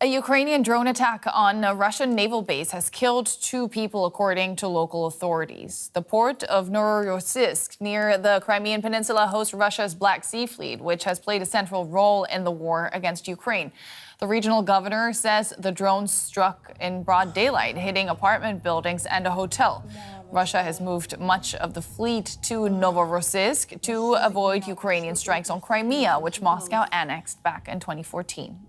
A Ukrainian drone attack on a Russian naval base has killed 2 people, according to local authorities. The port of Novorossiysk near the Crimean peninsula hosts Russia's Black Sea Fleet, which has played a central role in the war against Ukraine. The regional governor says the drone struck in broad daylight, hitting apartment buildings and a hotel. Russia has moved much of the fleet to Novorossiysk to avoid Ukrainian strikes on Crimea, which Moscow annexed back in 2014.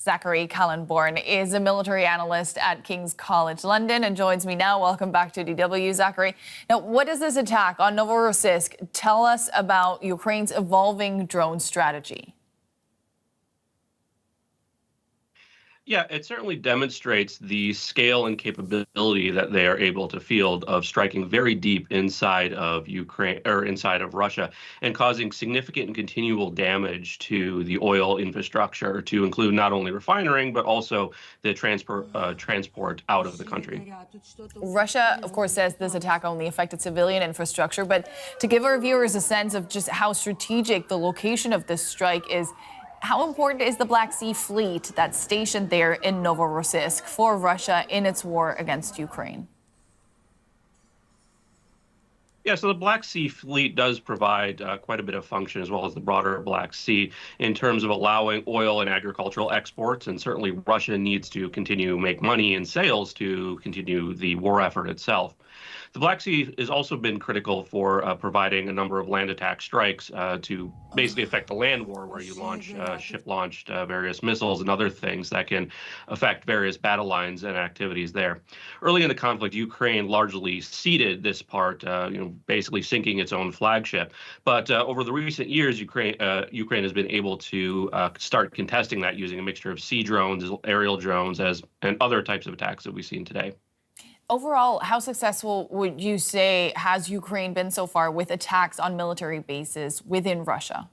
Zachary Kallenborn is a military analyst at King's College London and joins me now. Welcome back to DW, Zachary. Now, what does this attack on Novorossiysk tell us about Ukraine's evolving drone strategy? Yeah, it certainly demonstrates the scale and capability that they are able to field of striking very deep inside of Ukraine or inside of Russia and causing significant and continual damage to the oil infrastructure, to include not only refining, but also the transport out of the country. Russia, of course, says this attack only affected civilian infrastructure, but to give our viewers a sense of just how strategic the location of this strike is, how important is the Black Sea Fleet that's stationed there in Novorossiysk for Russia in its war against Ukraine? Yeah, so the Black Sea Fleet does provide quite a bit of function, as well as the broader Black Sea, in terms of allowing oil and agricultural exports. And certainly Russia needs to continue to make money in sales to continue the war effort itself. The Black Sea has also been critical for providing a number of land attack strikes to basically affect the land war, where you launch ship-launched various missiles and other things that can affect various battle lines and activities there. Early in the conflict, Ukraine largely ceded this part, basically sinking its own flagship. But over the recent years, Ukraine has been able to start contesting that using a mixture of sea drones, aerial drones, and other types of attacks that we've seen today. Overall, how successful would you say has Ukraine been so far with attacks on military bases within Russia?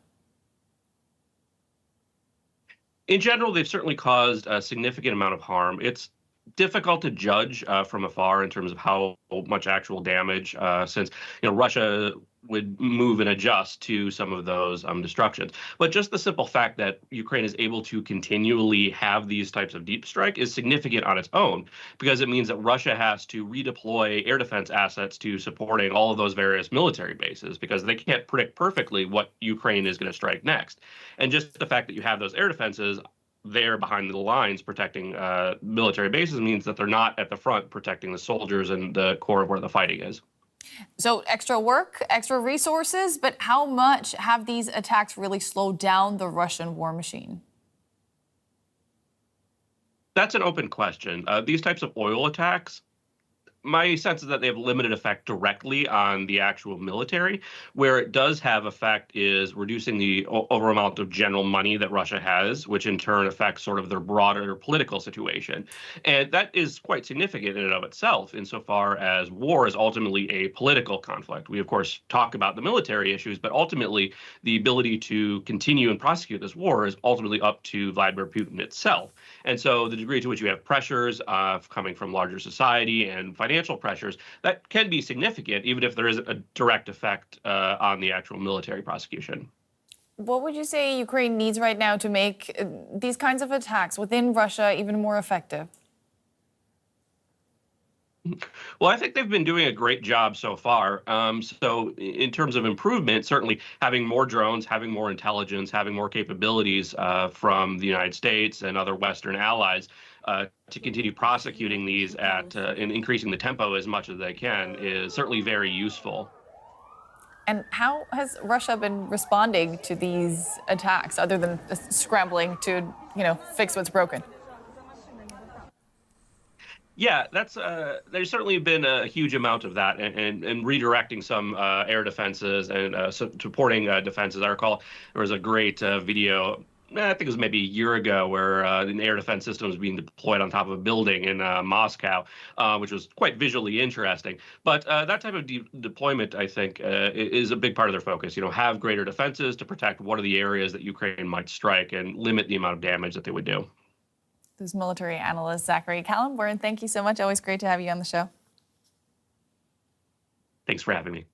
In general, they've certainly caused a significant amount of harm. It's difficult to judge from afar in terms of how much actual damage, since Russia would move and adjust to some of those destructions. But just the simple fact that Ukraine is able to continually have these types of deep strike is significant on its own, because it means that Russia has to redeploy air defense assets to supporting all of those various military bases, because they can't predict perfectly what Ukraine is going to strike next. And just the fact that you have those air defenses there behind the lines protecting military bases means that they're not at the front protecting the soldiers and the core of where the fighting is. So extra work, extra resources, but how much have these attacks really slowed down the Russian war machine? That's an open question. These types of oil attacks, my sense is that they have limited effect directly on the actual military. Where it does have effect is reducing the overall amount of general money that Russia has, which in turn affects sort of their broader political situation. And that is quite significant in and of itself, insofar as war is ultimately a political conflict. We, of course, talk about the military issues, but ultimately the ability to continue and prosecute this war is ultimately up to Vladimir Putin itself. And so the degree to which you have pressures coming from larger society and financial pressures, that can be significant, even if there isn't a direct effect on the actual military prosecution. What would you say Ukraine needs right now to make these kinds of attacks within Russia even more effective? Well, I think they've been doing a great job so far. So in terms of improvement, certainly having more drones, having more intelligence, having more capabilities from the United States and other Western allies to continue prosecuting these and increasing the tempo as much as they can is certainly very useful. And how has Russia been responding to these attacks, other than scrambling to, fix what's broken? Yeah, there's certainly been a huge amount of that, and redirecting some air defenses and supporting defenses. I recall there was a great video, I think it was maybe a year ago, where an air defense system was being deployed on top of a building in Moscow, which was quite visually interesting. But that type of deployment, I think, is a big part of their focus. Have greater defenses to protect what are the areas that Ukraine might strike and limit the amount of damage that they would do. This is military analyst Zachary Kallenborn. Thank you so much. Always great to have you on the show. Thanks for having me.